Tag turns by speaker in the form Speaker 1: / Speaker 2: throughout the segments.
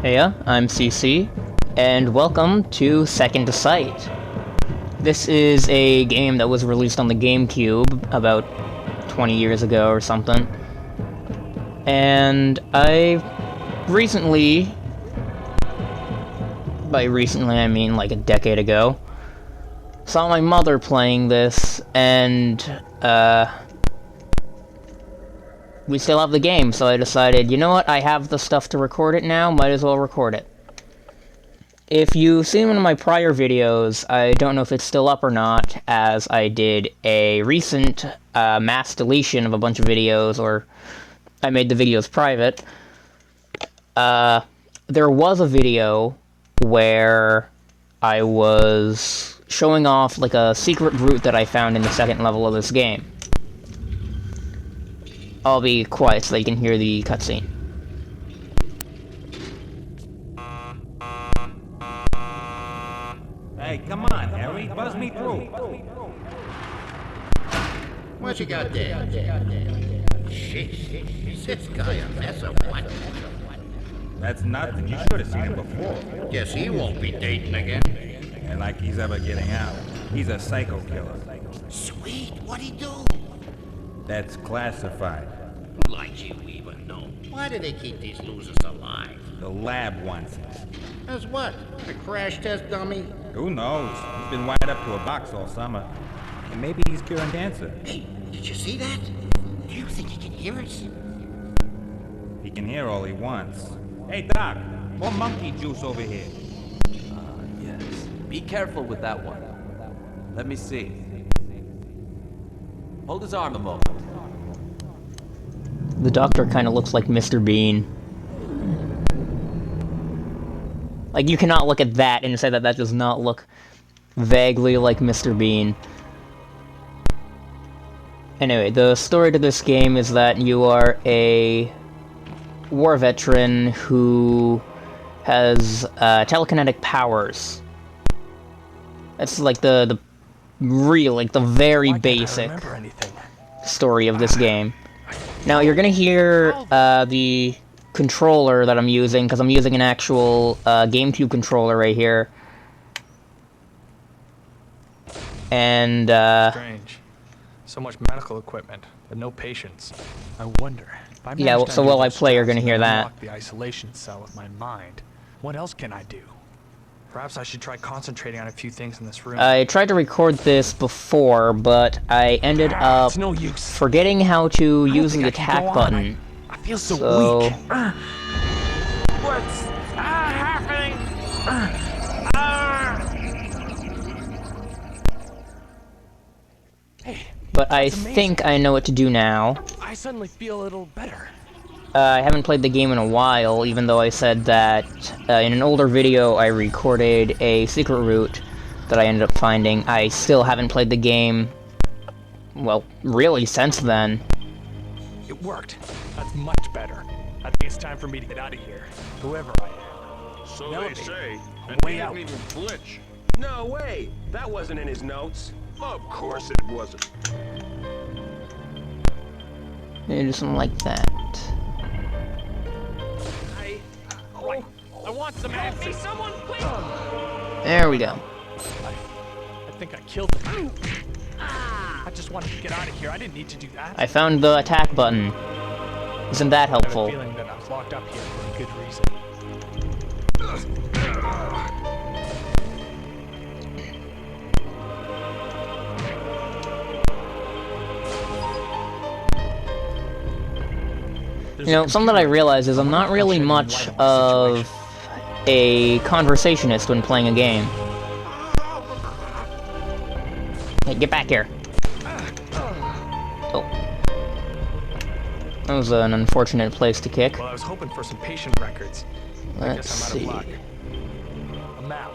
Speaker 1: Heya, I'm CC, and welcome to Second Sight. This is a game that was released on the GameCube about 20 years ago or something. And I recently, by recently I mean like a decade ago, saw my mother playing this, and we still have the game, so I decided, you know what, I have the stuff to record it now, might as well record it. If you've seen one of my prior videos, I don't know if it's still up or not, as I did a recent mass deletion of a bunch of videos, or I made the videos private. There was a video where I was showing off like a secret route that I found in the second level of this game. I'll be quiet so you can hear the cutscene.
Speaker 2: Hey, come on, Harry, buzz me through.
Speaker 3: What you got there? Shit, is this guy a mess or what?
Speaker 2: That's nothing. You should have seen him before.
Speaker 3: Guess he won't be dating again.
Speaker 2: And like he's ever getting out. He's a psycho killer.
Speaker 3: Sweet, what'd he do?
Speaker 2: That's classified.
Speaker 3: Like you even know. Why do they keep these losers alive?
Speaker 2: The lab wants it.
Speaker 3: As what? A crash test dummy?
Speaker 2: Who knows? He's been wired up to a box all summer. And maybe he's curing cancer.
Speaker 3: Hey, did you see that? Do you think he can hear us?
Speaker 2: He can hear all he wants. Hey, Doc, more monkey juice over here.
Speaker 4: Yes. Be careful with that one. Let me see. Hold his arm a moment.
Speaker 1: The doctor kind of looks like Mr. Bean. Like, you cannot look at that and say that that does not look vaguely like Mr. Bean. Anyway, the story to this game is that you are a war veteran who has telekinetic powers. That's like the real, like the very basic story of this game. Now, you're gonna hear the controller that I'm using, because I'm using an actual GameCube controller right here. And,
Speaker 5: Strange. So much medical equipment, but no patients. I wonder, if I
Speaker 1: yeah, so while I play, you're gonna hear that.
Speaker 5: Unlock the isolation cell with my mind. What else can I do? Perhaps I should try concentrating on a few things in this room.
Speaker 1: I tried to record this before, but I ended up
Speaker 5: it's no use.
Speaker 1: forgetting how to use the attack button.
Speaker 5: I feel so weak.
Speaker 6: What's happening?
Speaker 5: Hey,
Speaker 1: But I think I know what to do now.
Speaker 5: I suddenly feel a little better.
Speaker 1: I haven't played the game in a while, even though I said that in an older video I recorded a secret route that I ended up finding. I still haven't played the game, well, really since then.
Speaker 5: It worked. That's much better. I think it's time for me to get out of here, whoever I am.
Speaker 6: So
Speaker 5: No,
Speaker 6: they say.
Speaker 5: I'm
Speaker 6: And
Speaker 5: way
Speaker 6: he
Speaker 5: out.
Speaker 6: didn't even flinch. No way. That wasn't in his notes. Of course it wasn't.
Speaker 1: Maybe something like that.
Speaker 5: I want some answers.
Speaker 6: Someone, please.
Speaker 1: There we go.
Speaker 5: I think I killed him. I just wanted to get out of here. I didn't need to do that.
Speaker 1: I found the attack button. Isn't that
Speaker 5: I have a
Speaker 1: helpful?
Speaker 5: feeling that I was locked up here for a good reason.
Speaker 1: You know, something that I realize is I'm not really much of a conversationist when playing a game. Hey, get back here. Oh. That was an unfortunate place to kick.
Speaker 5: Well, I was hoping for some patient records. I
Speaker 1: Let's
Speaker 5: guess I'm
Speaker 1: see.
Speaker 5: out of luck. A map.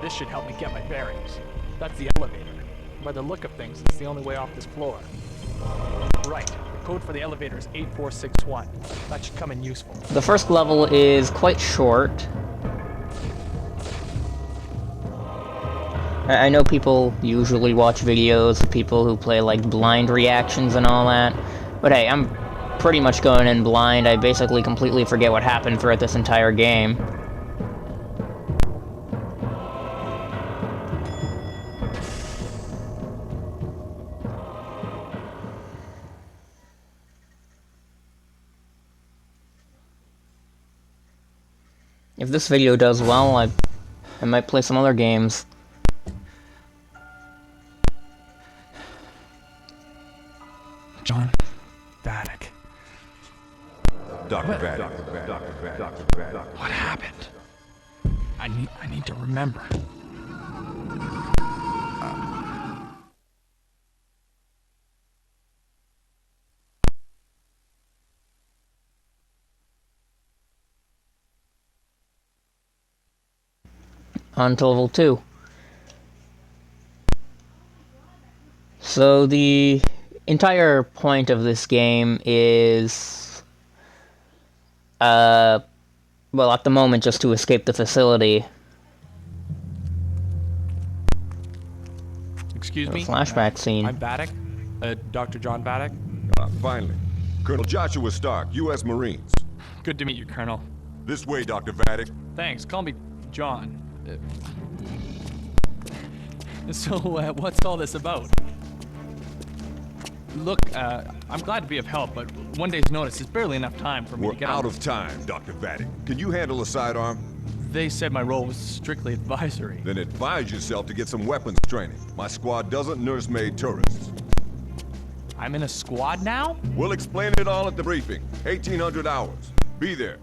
Speaker 5: This should help me get my bearings. That's the elevator. By the look of things, it's the only way off this floor. Right. The code for the elevator is 8461. That should come in useful.
Speaker 1: The first level is quite short. I know people usually watch videos of people who play like blind reactions and all that, but hey, I'm pretty much going in blind. I basically completely forget what happened throughout this entire game. If this video does well, I might play some other games.
Speaker 5: John. Vatic.
Speaker 7: Dr. Vatic.
Speaker 5: What happened? I need to remember.
Speaker 1: On to level 2. So the entire point of this game is, well, at the moment, just to escape the facility.
Speaker 5: Excuse me?
Speaker 1: Flashback scene.
Speaker 5: I'm Vatic. Dr. John Vatic.
Speaker 7: Finally. Colonel Joshua Stark, U.S. Marines.
Speaker 5: Good to meet you, Colonel.
Speaker 7: This way, Dr. Vatic.
Speaker 5: Thanks. Call me John. So, what's all this about? Look, I'm glad to be of help, but one day's notice is barely enough time for me
Speaker 7: We're
Speaker 5: to get
Speaker 7: out of time, Dr. Vatic. Can you handle a sidearm?
Speaker 5: They said my role was strictly advisory.
Speaker 7: Then advise yourself to get some weapons training. My squad doesn't nursemaid tourists.
Speaker 5: I'm in a squad now?
Speaker 7: We'll explain it all at the briefing. 1800 hours. Be there.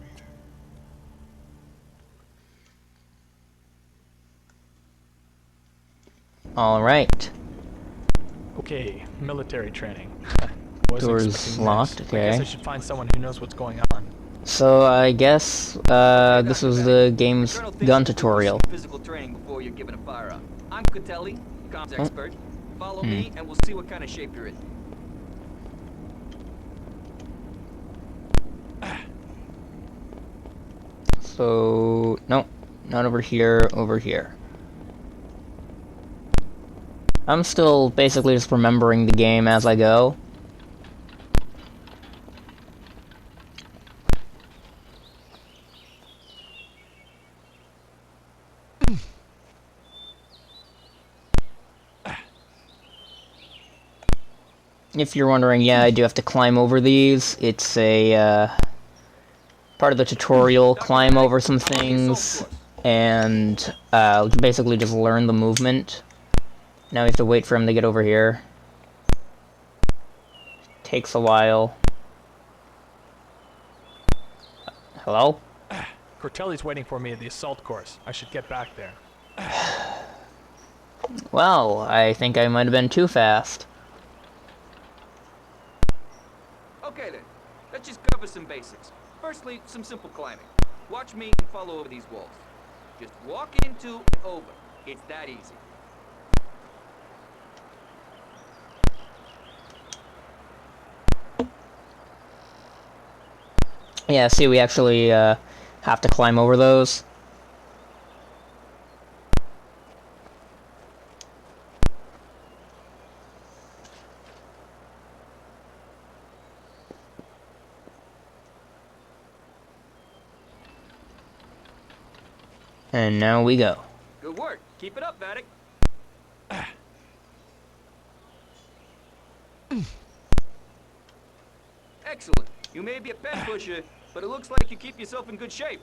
Speaker 1: Alright.
Speaker 5: Okay, military training.
Speaker 1: Doors locked, okay.
Speaker 5: I guess I should find someone who knows what's going on.
Speaker 1: So I guess this was the game's gun tutorial.
Speaker 4: Physical training before you're given a firearm. I'm Catelli, comms expert. Follow me and we'll see what kind of shape you're in.
Speaker 1: So, no, not over here, over here. I'm still basically just remembering the game as I go. If you're wondering, yeah, I do have to climb over these. It's a, part of the tutorial, climb over some things, and, basically just learn the movement. Now we have to wait for him to get over here. Takes a while. Hello?
Speaker 5: Cortelli's waiting for me at the assault course. I should get back there.
Speaker 1: Well, I think I might have been too fast.
Speaker 4: Okay then, let's just cover some basics. Firstly, some simple climbing. Watch me and follow over these walls. Just walk into and over. It's that easy.
Speaker 1: Yeah, see, we actually, have to climb over those. And now we go.
Speaker 4: Good work. Keep it up, Vatic. Excellent. You may be a pen pusher, but it looks like you keep yourself in good shape.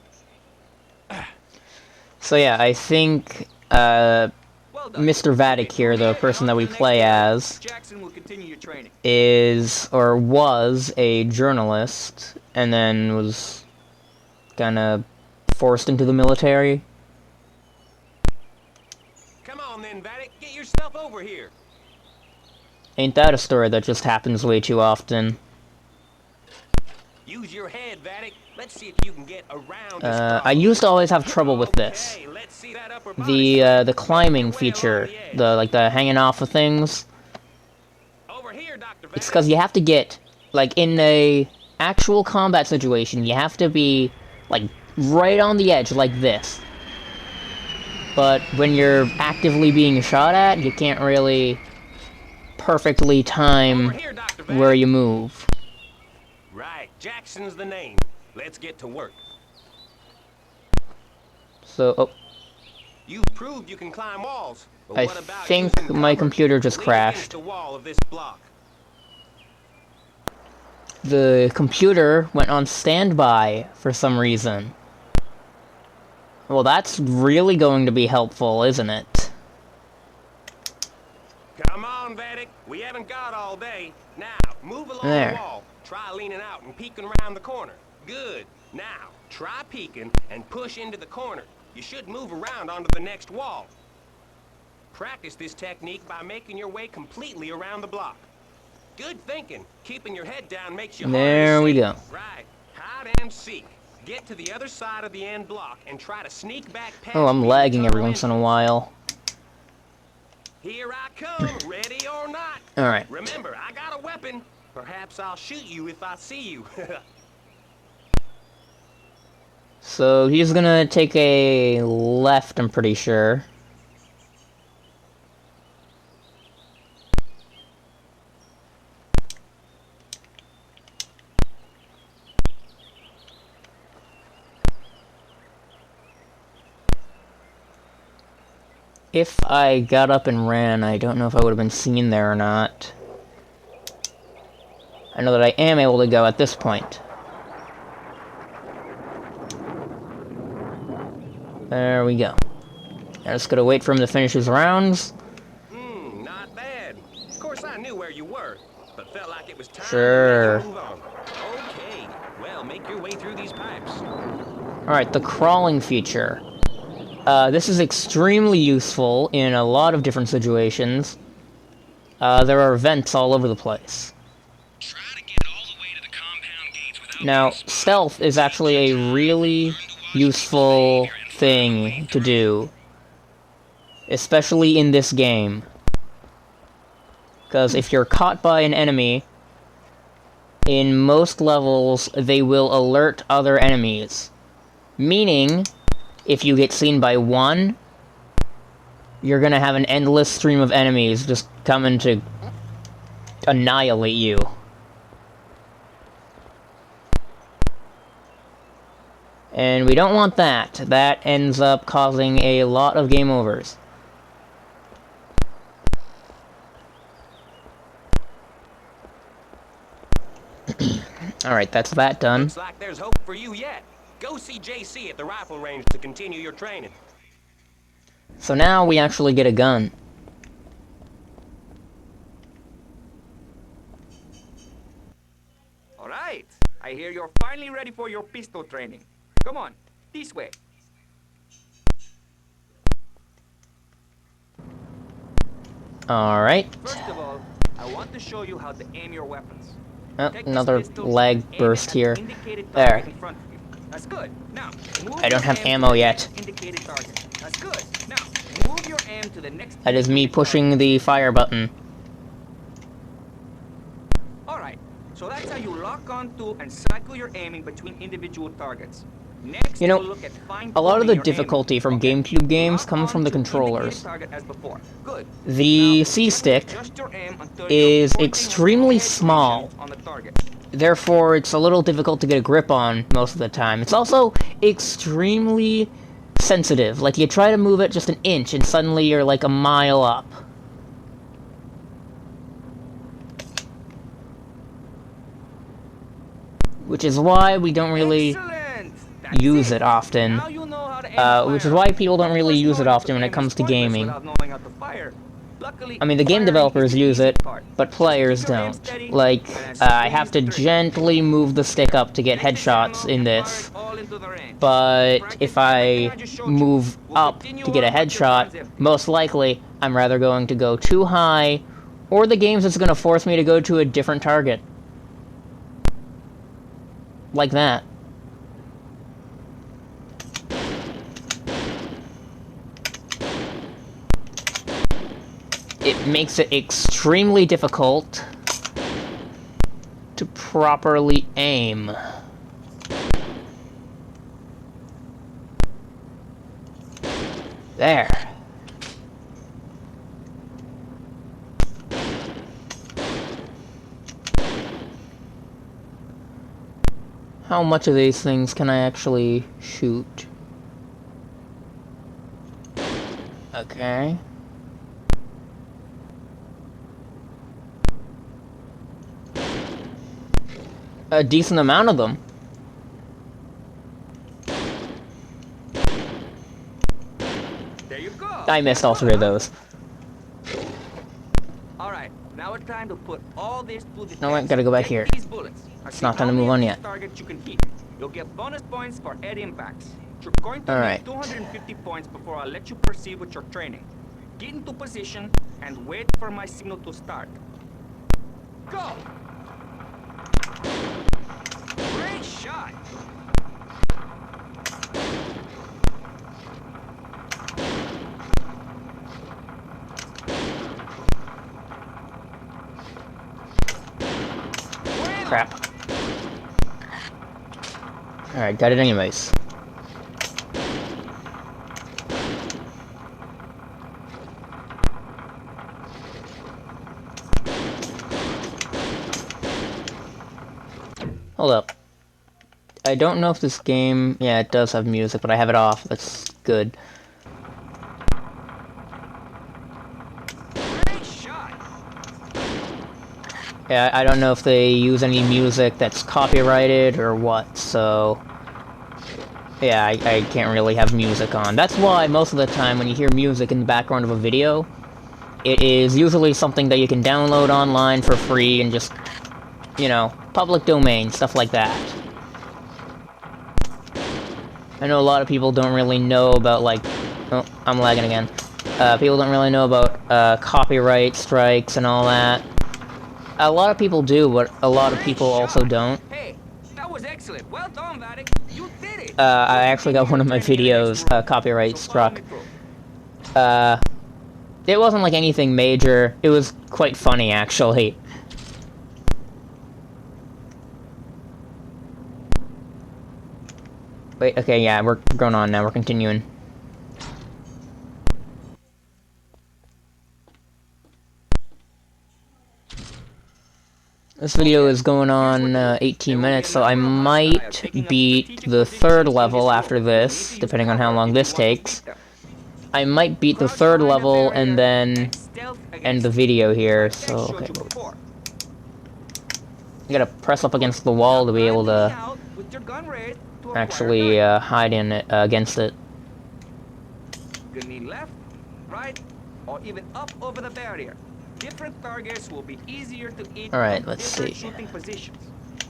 Speaker 1: So yeah, I think,
Speaker 4: Well done.
Speaker 1: Mr. Vatic here, the person that we play as,
Speaker 4: Jackson will continue your training.
Speaker 1: is, or was, a journalist, and then was kinda forced into the military.
Speaker 6: Come on then, Vatic. Get your stuff over here.
Speaker 1: Ain't that a story that just happens way too often?
Speaker 6: Use your head, Vatic. Let's see if you can get around this problem.
Speaker 1: I used to always have trouble with this.
Speaker 6: Okay, let's see that upper body.
Speaker 1: The climbing feature, the hanging off of things.
Speaker 6: Over here, Dr. Vatic.
Speaker 1: It's because you have to get, like, in a actual combat situation, you have to be, like, right on the edge, like this. But when you're actively being shot at, you can't really perfectly time
Speaker 6: Over here, Dr. Vatic.
Speaker 1: where you move.
Speaker 6: Right, Jackson's the name. Let's get to work.
Speaker 1: So, oh,
Speaker 6: You've proved you can climb walls. But
Speaker 1: I
Speaker 6: what about
Speaker 1: think
Speaker 6: using
Speaker 1: my
Speaker 6: cover?
Speaker 1: computer just
Speaker 6: Lean
Speaker 1: crashed.
Speaker 6: against the wall of this block.
Speaker 1: The computer went on standby for some reason. Well, that's really going to be helpful, isn't it?
Speaker 6: Come on, Vedic. We haven't got all day. Now, move along
Speaker 1: There.
Speaker 6: the wall. Try leaning out and peeking around the corner. Good. Now, try peeking and push into the corner. You should move around onto the next wall. Practice this technique by making your way completely around the block. Good thinking. Keeping your head down makes you harder to
Speaker 1: There we
Speaker 6: see.
Speaker 1: go.
Speaker 6: Right. Hide and seek. Get to the other side of the end block and try to sneak back past
Speaker 1: Oh, I'm
Speaker 6: the
Speaker 1: lagging every
Speaker 6: tunnel
Speaker 1: once in a
Speaker 6: entrance.
Speaker 1: while.
Speaker 6: Here I come, ready or not.
Speaker 1: Alright.
Speaker 6: Remember, I got a weapon. Perhaps I'll shoot you if I see you.
Speaker 1: So he's gonna take a left, I'm pretty sure. If I got up and ran, I don't know if I would have been seen there or not. I know that I am able to go at this point. There we go. Now just gotta wait for him to finish his rounds.
Speaker 6: Not bad. Of course, I knew where you were, but felt like it was time
Speaker 1: Sure.
Speaker 6: to make a move on. Okay, well, make your way through these pipes.
Speaker 1: Alright, the crawling feature. This is extremely useful in a lot of different situations. There are vents all over the place.
Speaker 6: Try to get all the way to the compound gates without
Speaker 1: Now, stealth is actually a really useful thing to do. Especially in this game. Because if you're caught by an enemy, in most levels, they will alert other enemies. Meaning, if you get seen by one, you're gonna have an endless stream of enemies just coming to annihilate you. And we don't want that. That ends up causing a lot of game overs. Alright, that's that done.
Speaker 6: Looks like there's hope for you yet. Go see JC at the rifle range to continue your training.
Speaker 1: So now we actually get a gun.
Speaker 4: All right. I hear you're finally ready for your pistol training. Come on, this way.
Speaker 1: Alright.
Speaker 4: First of all, I want to show you how to aim your weapons.
Speaker 1: Oh,
Speaker 4: Take this
Speaker 1: another
Speaker 4: pistol
Speaker 1: lag
Speaker 4: and aim it
Speaker 1: burst
Speaker 4: at the
Speaker 1: here.
Speaker 4: indicated
Speaker 1: There.
Speaker 4: target in front of you. That's good. Now, move
Speaker 1: I don't
Speaker 4: your
Speaker 1: have
Speaker 4: aim to
Speaker 1: ammo
Speaker 4: the
Speaker 1: yet.
Speaker 4: next indicated target. That's good. Now, move your aim to the next.
Speaker 1: That is me
Speaker 4: indicated
Speaker 1: pushing
Speaker 4: target.
Speaker 1: the fire button.
Speaker 4: All right. So that's how you lock onto and cycle your aiming between individual targets. Next,
Speaker 1: You know,
Speaker 4: we'll look at fine
Speaker 1: a lot of
Speaker 4: tuning
Speaker 1: the
Speaker 4: your
Speaker 1: difficulty
Speaker 4: aiming.
Speaker 1: from
Speaker 4: Okay.
Speaker 1: GameCube games
Speaker 4: Lock
Speaker 1: comes from the
Speaker 4: onto indicated
Speaker 1: controllers.
Speaker 4: target as before. Good.
Speaker 1: The
Speaker 4: Now,
Speaker 1: C-stick
Speaker 4: gently adjust your aim until
Speaker 1: is
Speaker 4: you're pointing
Speaker 1: extremely
Speaker 4: your head
Speaker 1: small.
Speaker 4: on the target.
Speaker 1: Therefore, it's a little difficult to get a grip on most of the time. It's also extremely sensitive. Like, you try to move it just an inch, and suddenly you're like a mile up. Which is why we don't really
Speaker 4: Excellent. That's
Speaker 1: use it often.
Speaker 4: Now you know how to aim a
Speaker 1: Which is
Speaker 4: firearm.
Speaker 1: why people don't really
Speaker 4: Of course,
Speaker 1: use it
Speaker 4: knowing
Speaker 1: often when it
Speaker 4: aim
Speaker 1: comes
Speaker 4: is
Speaker 1: to
Speaker 4: pointless
Speaker 1: gaming.
Speaker 4: without knowing how to fire. Luckily,
Speaker 1: I mean, the game
Speaker 4: firing
Speaker 1: developers
Speaker 4: is the
Speaker 1: use
Speaker 4: easy
Speaker 1: it,
Speaker 4: part.
Speaker 1: but
Speaker 4: Just
Speaker 1: players
Speaker 4: keep your aim
Speaker 1: don't.
Speaker 4: steady,
Speaker 1: Like,
Speaker 4: and
Speaker 1: I have to
Speaker 4: squeeze the trigger.
Speaker 1: gently move the stick up to get
Speaker 4: Take this
Speaker 1: headshots
Speaker 4: ammo
Speaker 1: in
Speaker 4: and
Speaker 1: this.
Speaker 4: fire it all into the range.
Speaker 1: But
Speaker 4: Practice
Speaker 1: if
Speaker 4: everything
Speaker 1: I
Speaker 4: just showed you.
Speaker 1: move
Speaker 4: We'll
Speaker 1: up
Speaker 4: continue
Speaker 1: to get a
Speaker 4: on once your
Speaker 1: headshot,
Speaker 4: gun's empty.
Speaker 1: most likely I'm rather going to go too high, or the game's just going to force me to go to a different target. Like that. It makes it extremely difficult to properly aim. There. How much of these things can I actually shoot? Okay. A decent amount of them.
Speaker 4: There you go.
Speaker 1: I missed all three of those.
Speaker 4: Alright, now it's time to put all this to the
Speaker 1: No, I
Speaker 4: test.
Speaker 1: gotta go back
Speaker 4: Get
Speaker 1: here.
Speaker 4: These bullets.
Speaker 1: It's not time to move on yet.
Speaker 4: Targets you can hit. You'll get bonus points for aid impacts. You're going to
Speaker 1: Alright.
Speaker 4: need 250 points before I'll let you proceed with your training. Get into position and wait for my signal to start. Go! Great shot!
Speaker 1: Crap. Alright, got it anyways. Hold up. I don't know if this game... Yeah, it does have music, but I have it off. That's good.
Speaker 4: Great shot!
Speaker 1: Yeah, I don't know if they use any music that's copyrighted or what, so... Yeah, I can't really have music on. That's why most of the time when you hear music in the background of a video, it is usually something that you can download online for free and just, you know, public domain, stuff like that. I know a lot of people don't really know about, like... Oh, I'm lagging again. People don't really know about copyright strikes and all that. A lot of people do, but a lot of people also don't.
Speaker 4: Hey, that was excellent. Well done, Vatic. You did it.
Speaker 1: I actually got one of my videos copyright struck. It wasn't like anything major. It was quite funny, actually. Wait, okay, yeah, we're going on now. We're continuing. This video is going on 18 minutes, so I might beat the third level after this, depending on how long this takes. I might beat the third level and then end the video here, so okay. You gotta press up against the wall to be able to actually hide in it, against it.
Speaker 4: You need left, right, or even up over the barrier. Different targets will be easier to hit.
Speaker 1: Alright, let's see.
Speaker 4: Shooting positions.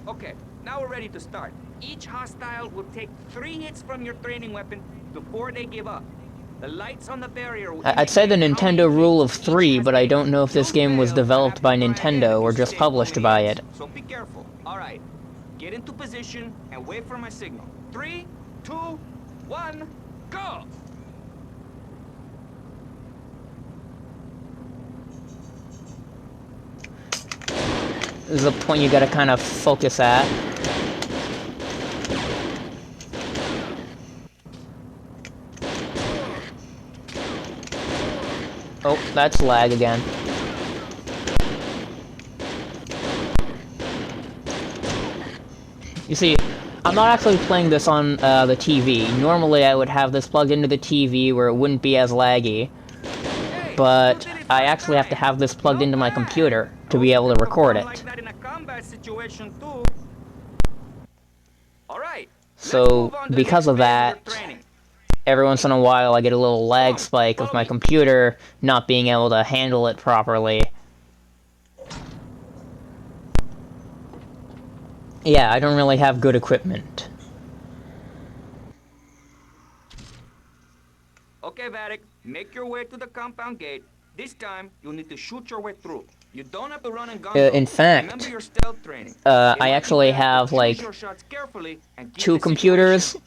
Speaker 4: Okay, now we're ready to start. Each hostile will take 3 hits from your training weapon before they give up. The lights on the barrier will
Speaker 1: I'd say the Nintendo rule of 3, but I don't know if this game was developed by Nintendo or just published by it.
Speaker 4: So be careful. Alright, get into position and wait for my signal. 3, 2, 1, go!
Speaker 1: This is a point you gotta kind of focus at. Oh, that's lag again. You see, I'm not actually playing this on the TV. Normally I would have this plugged into the TV where it wouldn't be as laggy. But I actually have to have this plugged into my computer to be able to record it. So, because of that, every once in a while I get a little lag spike of my computer not being able to handle it properly. Yeah, I don't really have good equipment.
Speaker 4: Okay, Vatic, make your way to the compound gate. This time, you'll need to shoot your way through. You don't have to run and gun.
Speaker 1: In fact,
Speaker 4: remember your stealth training.
Speaker 1: I actually have, like, 2 computers,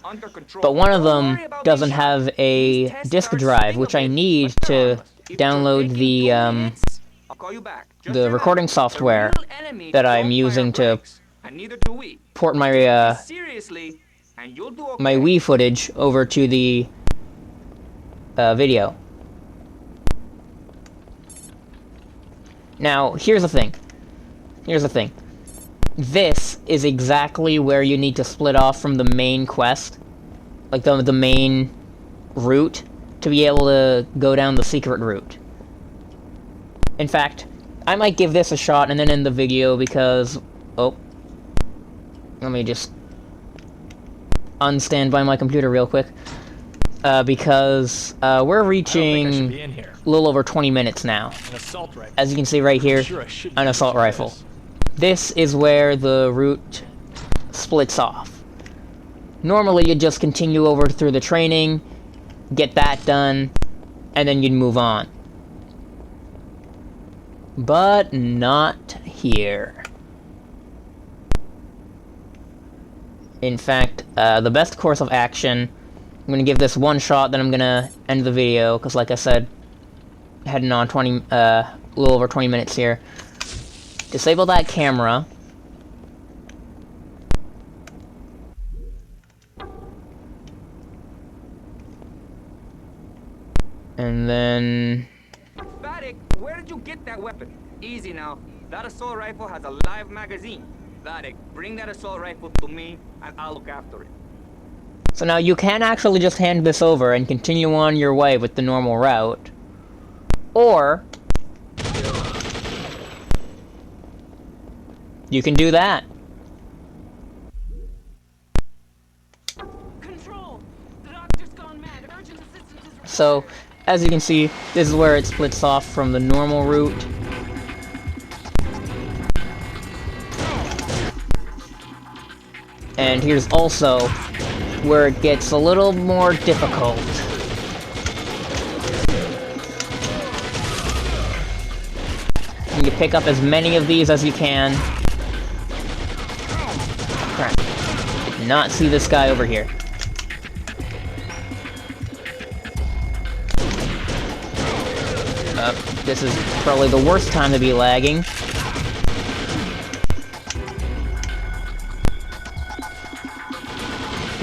Speaker 1: but one of them doesn't have a disk drive, which I need to download the recording software that I'm using to port my my Wii footage over to the video. Now, here's the thing. This is exactly where you need to split off from the main quest. Like, the main route, to be able to go down the secret route. In fact, I might give this a shot and then end the video because... Oh. Let me just unstand by my computer real quick. because we're
Speaker 5: I don't think I should
Speaker 1: reaching
Speaker 5: be in here.
Speaker 1: a little over 20 minutes now.
Speaker 5: An assault rifle.
Speaker 1: As you can see right here,
Speaker 5: Sure, I shouldn't
Speaker 1: an
Speaker 5: be
Speaker 1: assault
Speaker 5: using
Speaker 1: rifle.
Speaker 5: this.
Speaker 1: This is where the route splits off. Normally, you'd just continue over through the training, get that done, and then you'd move on. But not here. In fact, the best course of action, I'm gonna give this one shot, then I'm gonna end the video, because like I said, heading on a little over 20 minutes here. Disable that camera. And then...
Speaker 4: Telepathic, where did you get that weapon? Easy now. That assault rifle has a live magazine. Telepathic, bring that assault rifle to me, and I'll look after it.
Speaker 1: So now you can actually just hand this over and continue on your way with the normal route. Or... you can do that.
Speaker 8: Control! The doctor's gone mad. Urgent assistance is required.
Speaker 1: So, as you can see, this is where it splits off from the normal route. And here's also where it gets a little more difficult. And you pick up as many of these as you can. Crap. Did not see this guy over here. This is probably the worst time to be lagging.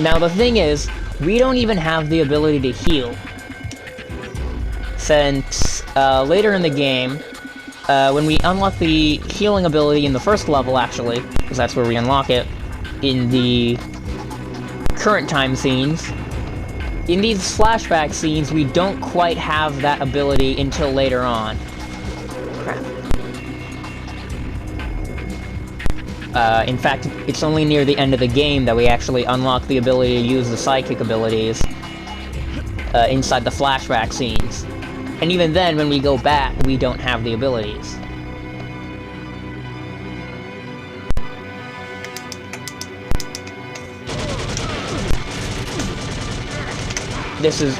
Speaker 1: Now the thing is, we don't even have the ability to heal. Since later in the game, when we unlock the healing ability in the first level actually, because that's where we unlock it, in the current time scenes, in these flashback scenes, we don't quite have that ability until later on. Crap. In fact, it's only near the end of the game that we actually unlock the ability to use the sidekick abilities inside the flashback scenes. And even then, when we go back, we don't have the abilities. This is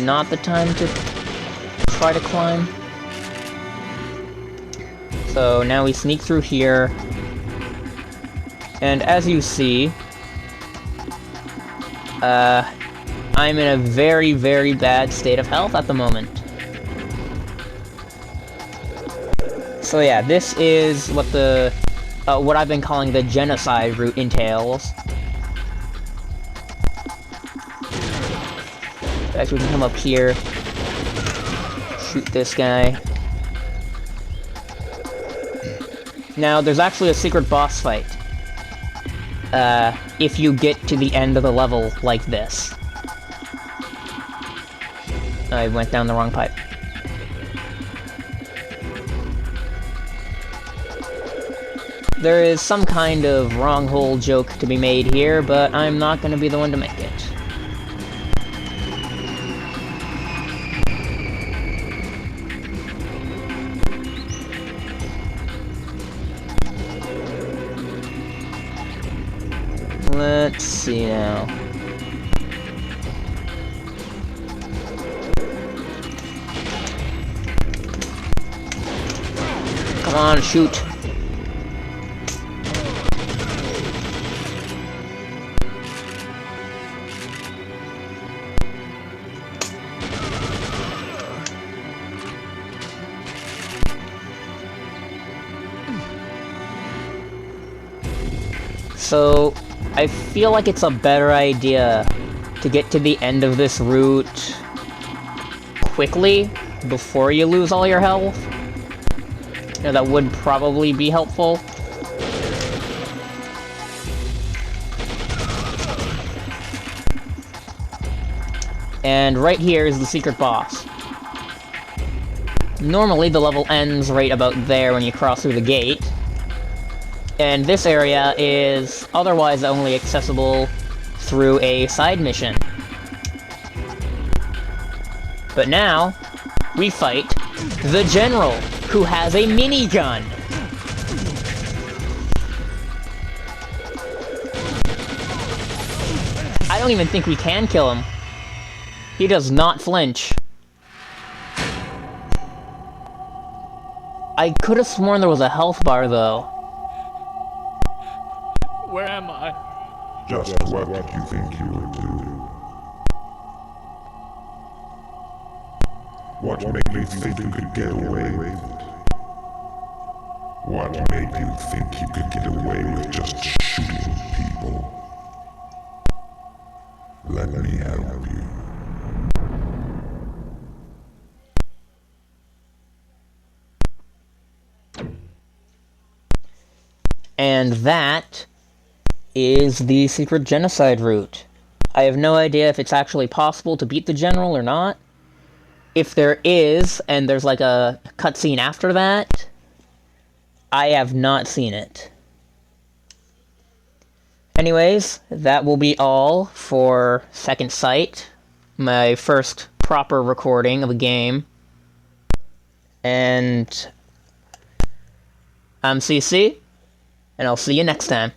Speaker 1: not the time to try to climb. So now we sneak through here. And as you see, I'm in a very, very bad state of health at the moment. So yeah, this is what the what I've been calling the genocide route entails. Actually, we can come up here, shoot this guy. Now, there's actually a secret boss fight. If you get to the end of the level like this. I went down the wrong pipe. There is some kind of wrong hole joke to be made here, but I'm not going to be the one to make it. Let's see now. Come on, shoot. So, I feel like it's a better idea to get to the end of this route quickly, before you lose all your health. You know, that would probably be helpful. And right here is the secret boss. Normally, the level ends right about there when you cross through the gate. And this area is otherwise only accessible through a side mission. But now, we fight the General, who has a minigun. I don't even think we can kill him. He does not flinch. I could have sworn there was a health bar, though.
Speaker 5: Where am I?
Speaker 9: Just what did you think you would do? What made you think you could get away with it? What made you think you could get away with just shooting people? Let me help you.
Speaker 1: And that is the secret genocide route. I have no idea if it's actually possible to beat the General or not. If there is, and there's like a cutscene after that, I have not seen it. Anyways, that will be all for Second Sight, my first proper recording of a game. And I'm CC, and I'll see you next time.